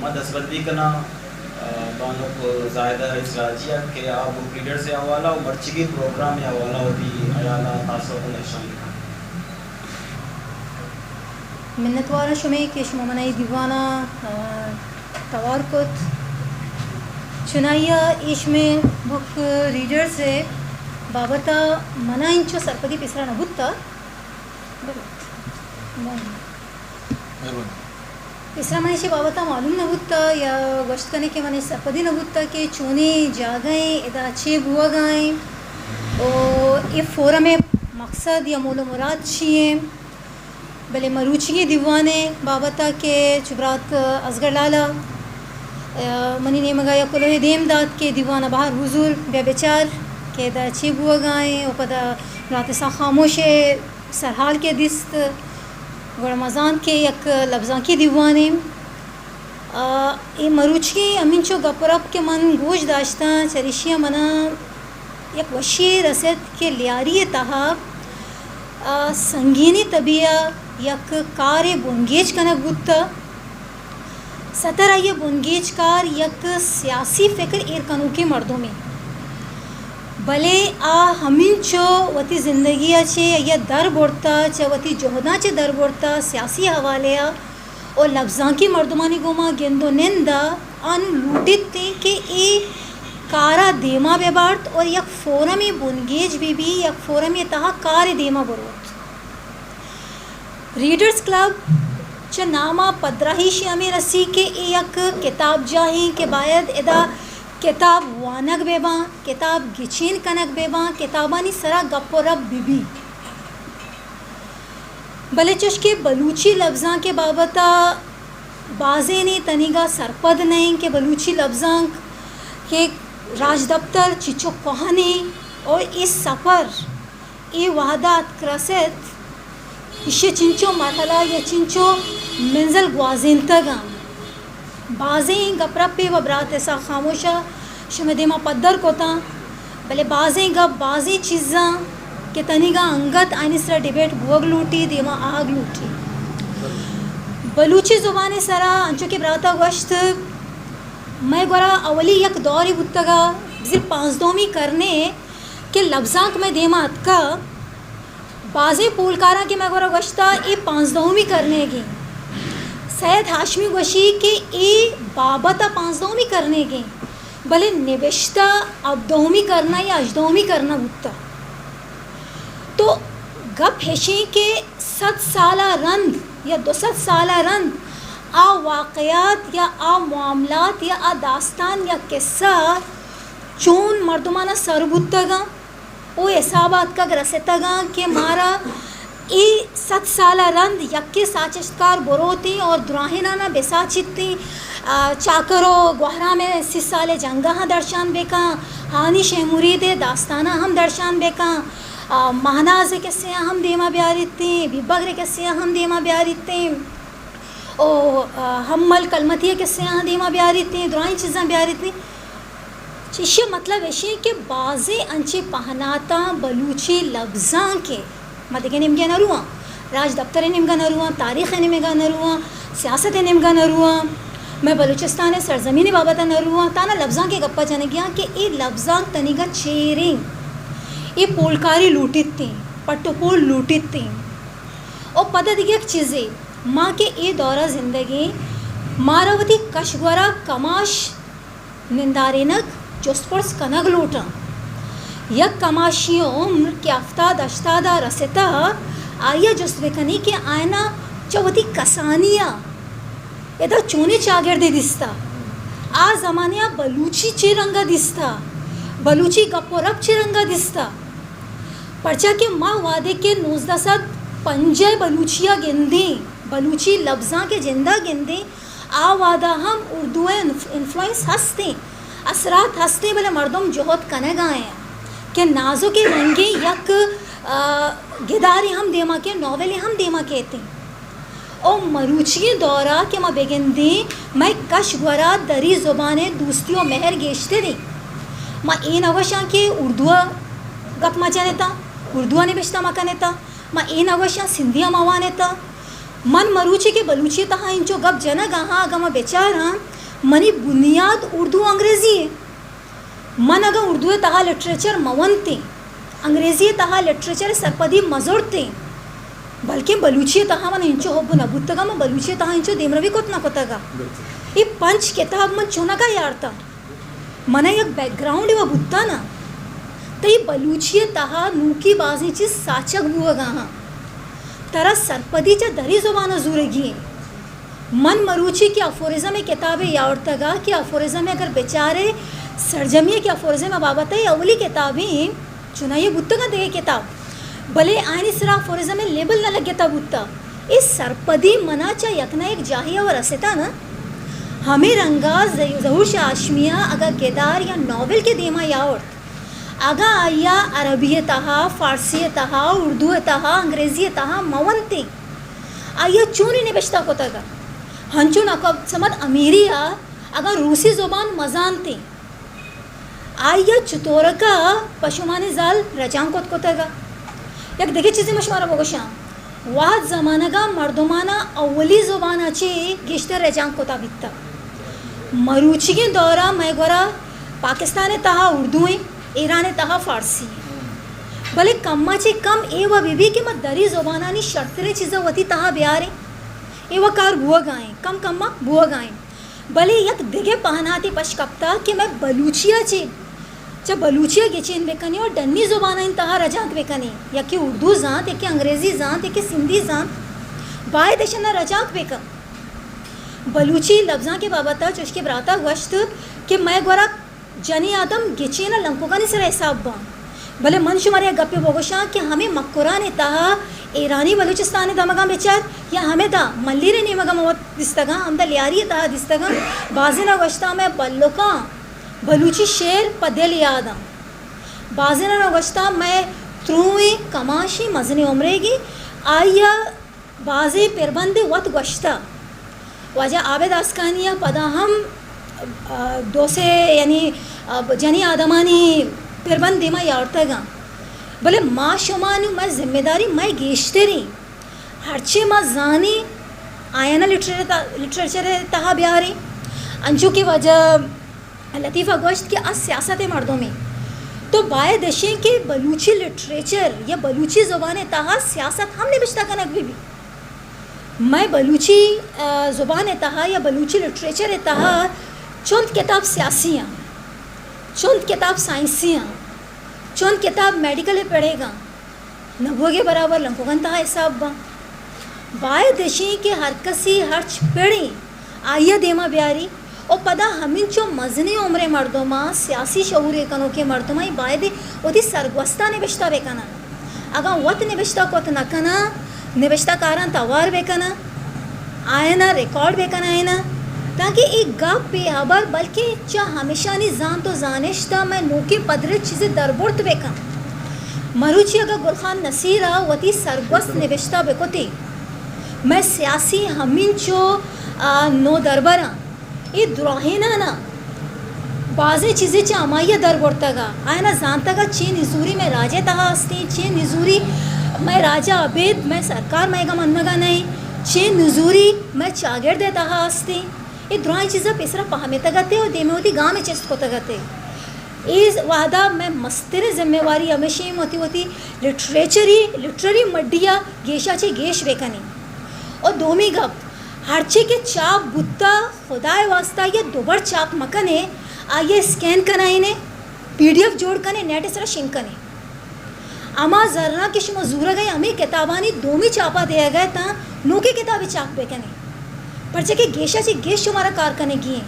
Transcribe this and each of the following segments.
ما دستبندی کنا بانو کو زائدہ اسراجیہ کہ آپ لیڈر سے حوالہ و مرچگی پروگرام یا حوالہ ہوتی ایالا تاثر کو نشان منتوارا شمی کہ شما منائی دیوانا توار کت چنائیا ایش میں بک ریڈر سے بابتا منا انچو سرپدی پیسرا نبوتا پیسرا منیشی بابتا معلوم نبوتا یا گوشت کرنے کے منیش سرپدی نبوتا کہ چونے جا گئیں ادا اچھے بوا گئیں اور یہ فورم مقصد یا مول و مراد چیئے بلے مروچی دیوانے بابتا کے چبرات ازگر لالا منی نیمگا یا کلوہ دیم داد کے دیوانہ باہر حضور بے بیچار کہ دا اچھی بوا گائیں او پدا رات سا خاموش سرحال کے دست رمضان کے یک لفظاں کی دیوانے ای مروچی امین چو گپرب کے من گوش داشتا چریشیاں منا یک وشی رسد کے لیاری تہا سنگینی طبیعہ یک کار بنگیج کنک بودتا ستر آئیے بنگیج کار یک سیاسی فکر ایر کنو کے مردوں میں بلے ہمین چو وتی زندگی چے یا در بورتا چا وتی جہداں چے در بورتا سیاسی حوالیا اور لفظاں کی مردمانی گوما گندو نندا آنو لوٹت تے کہ ای کارا دیما بے بارت اور یک فورمی بنگیج بھی یک فورمی تہا کار دیما بروت ریڈرز کلب چا ناما پدراہی شیامی رسی کے ایک کتاب جاہیں کہ باید ادا کتاب وانک بیباں کتاب گچین کنک بیباں کتابانی سرا گپ و رب بی بلے چش کے بلوچی لفظاں کے بابتا بازے نے تنیگا سرپد نہیں کہ بلوچی لفظاں کے راج دفتر چچو کوہنے اور اس سفر ای وحدات کرست اسے چنچو مرحلہ یا چنچو منزل گوازین تگاں بازیں گپرا پہ و برات ایسا خاموشا شمدے ما پدر کو تا بلے بازیں گپ بازیں چیزاں کہ تنیگا انگت آئینی سرا ڈیبیٹ بوگ لوٹی دیما آگ لوٹی بلوچی زبان سرا انچو کے براتا گوشت میں گورا اولی یک دوری بودتگا بزر 5 دومی کرنے کہ لفظاں میں دیما اتکا بازیں پولکارا کے میں گورا گوشتا ای 5 دومی کرنے گی سید ہاشمی گوشی کہ ای بابتا 5 دومی کرنے گی بلے نوشتہ اب دومی کرنا یا اجدومی کرنا بودتا تو گپ ہیشیں کہ 100 سالہ رند یا 200 سالہ رند آ واقعات یا آ معاملات یا آ داستان یا قصہ چون مردمانہ سر بودتا گا او حسابات کا گرستا گا کہ مارا ای 100 سالہ رند یکی ساچشتکار بروتی اور دراہنانا بیساچتی چاکرو گوہرا میں 30 سال جنگا ہاں درشان بیکاں ہانی شیمورید داستانہ ہم درشان بیکاں مہناز کسی ہم دیما بیاریتیں بیبگر کسی ہم دیما بیاریتیں او حمل کلمتی کسی ہم دیما بیاریتیں درائیں چیزاں بیاریتیں چیشی مطلب ہے کہ بعضی انچے پہناتا بلوچی لفظاں کے مدگے نمگے نروان راج دفتر نمگا نروان تاریخ نمگا نروان سیاست نمگا نروان میں بلوچستان سرزمین بابتا نروان تانا لفظاں کے گپا جانے گیا کہ ای لفظاں تنیگا چیریں ای پولکاری لوٹت تیں پٹو پول لوٹت تیں اور پتہ دیگه ایک چیزی ماں کے ای دورہ زندگی ماراوتی کشگورا کماش نندارینک جست پرس کنگ لوٹا یک کماشی عمر کے افتاد اشتادہ رستا آیا جست بکنی کہ آئینا چوتی کسانیا ادا چونے چاگردے دستا آ زمانیہ بلوچی چی رنگا دستا بلوچی گپو رب چی رنگا دستا پرچا کہ ماں وعدے کے 1905 بلوچیا گندیں بلوچی لفظاں کے جندہ گندیں آ وعدہ ہم اردو انفلوئنس ہستے اثرات ہستے بلے مردم جہد کنگ آئے ہیں کہ نازو کے رنگے یک گداری ہم دیما کے نوولی ہم دیما کہتے ہیں او مروچی دورہ کہ ما بگندیں میں کش گورا دری زبان دوستی و مہر گیشتے دیں ما این اوشاں کے اردو گپ ما جانتا اردو نے بشتا ما کنتا ما این اوشاں سندھیا موانتا من مروچی کے بلوچی تہا انچو گپ جنا گاہاں اگا ما بیچارا منی بنیاد اردو انگریزی ہے. من اگر اردو تہا لٹریچر مونتے انگریزی تہا لٹریچر سرپدی مزورتے بلکہ بلوچی تہا من انچو ہوبو نبوتگا من بلوچی تہا انچو دیمروی کتنا کتگا. یہ 5 کتاب من چونا کا یارتا من یک بیک گراؤنڈ وہ بوتا نا تو یہ بلوچی تہا نوکی بازی چیز ساچک بوگا ہاں ترا سرپدی چا دری زبان زورگی من مروچی کی افورزم کتاب یارتگا کہ افورزم اگر بیچارے سرجمی کی افورزم بابت ہے اولی کتابیں چنائیے بوتگا دے کتاب بھلے آئینی سرا افورزم لیبل نہ لگتا بوتا اس سرپدی منا چا یکنا ایک جاہیہ و رسیتا نا ہمیں رنگا ظہور شاہ ہاشمیہ اگر کردار یا ناول کے دیما یاورت اگا آیا عربی تہا فارسی تہا اردو تہا انگریزی تہا مونتے آیا چونی نبشتہ کو تگا ہنچو ناکو سمت امیریا اگر روسی زبان مزانتے آیا چطورکا پشمانی زال رجان کو تگا. یک دیکھے چیزی مشمارا بگوشام واحد زمانہ گا مردمانہ اولی زبانہ چی گشتر رجان کو بیتا مروچی کے دورہ میں گورا پاکستان تہا اردو ہیں ایران تہا فارسی بھلے کم چی کم اے و بی بی کہ میں دری زبانانی شرطرے چیزیں ہوتی تہا بیاریں اے و کار بوا گائیں کم بوا گائیں بھلے یک دیگے پہناتی پشکپتا کہ میں بلوچیا چی چا بلوچیا گیچین بکنی اور ڈنی زبانہ انتہا رجانت بکنی یا کہ اردو زانت یا کہ انگریزی زانت یا کہ سندھی زانت بائی دیشنہ رجانت بکن بلوچی لفظاں کے بابتا چوشکی براتا گوشت کہ میں گورا جنی آدم گیچینا لنکوگانی سر حساب بان بھلے من شماری گپی بگوشاں کہ ہمیں مکران تہا ایرانی بلوچستانی دمگا بیچار یا ہمیں دا ملی رنی مگا موت دستگا ہم دا لیاری تہا دستگا بازی نہ گوشتا میں بلوکاں بلوچی شیر پدل یاداں بازی نہ گوشتا میں تروئی کماشی مزنی عمرے گی آیا بازی پربند وط گوشتا واجہ آبد آسکانیہ پدا ہم دو سے یعنی جنی آدمانی پربند دیما یارتا گا بلے ما شمانو میں ذمہ داری میں گیشتے رہی ہرچے ما زانی آئینہ لٹریچر تہا بیاری انچو کی وجہ لطیفہ گوشت کہ از سیاست مردوں میں تو بائے دشیں کہ بلوچی لٹریچر یا بلوچی زبان تہا سیاست ہم نے بشتا کنک بھی میں بلوچی زبان تہا یا بلوچی لٹریچر تہا چند کتاب سیاسیاں چند کتاب سائنسیاں چند کتاب میڈیکل پڑھے گا نبو کے برابر لنکوگن تہا حساب با بائے دشیں کہ ہر کسی ہرچ پڑھی آئیہ دیما بیاری اور پدا ہمیں چو مزنی عمر مردمہ سیاسی شعور کنو کے مردمہ بائے دے وہ دی سرگوستہ نبشتہ بے کنا اگر وقت نبشتہ کو نکنا نبشتہ کاران توار بے کنا آئینا ریکارڈ بے کنا آئینا تاکہ ایک گاپ پہ آبار بلکہ چاہ ہمیشہ نی زان تو زانشتا میں نوکی پدرت چیزیں دربورت بے کنا مروچی اگر گلخان نصیرہ وہ دی سرگوست نبشتہ بے کتی میں سیاسی ہمیں چو نو دربران یہ دراہینا نا بعضی چیزیں چاہ امائیہ در بڑھتا گا آئینا زانتا گا چین نزوری میں راجہ تہا ہستی چین نزوری میں راجہ عبید میں سرکار میں گا منگا نہیں چین نزوری میں چاگرد تہا ہستی یہ دراہی چیزیں پیسرا پہمیتا گا تے اور دیمے ہوتی گاں میں چست کوتا گا تے اس وعدہ میں مستر ذمہ واری ہمیشہ ہوتی لٹریچری مڈیا گیشا چے گیش بیکنی اور دومی گپ ہرچے کے چاپ بتا خدای واسطہ یہ دوبر چاپ مکنے آئیے اسکین کنائینے پی ڈی ایف جوڑ کنے نیٹ سرا شن کنے اما ذرہ کے شما زورہ گئے ہمیں کتابانی دومی چاپا دیا گئے تا نو کے کتابی چاپ بے کنے پرچے کہ گیشا چی گیش شمارا کار کنے گئے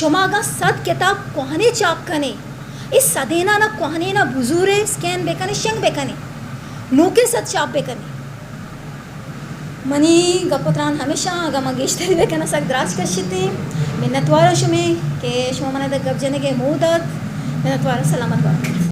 شما آگا 100 کتاب کوہنے چاپ کنے اس صدینا نا کوہنے نا بزورے اسکین بے کنے شنگ بے کنے نو کے 100 چاپ بے کنے منی گپتران ہمیشہ آگا ما گیشتری بے کنا سک دراج کشتی منتوارا شمی کہ شما منہ دا گپ جنے کے مودت منتوارا سلامت بات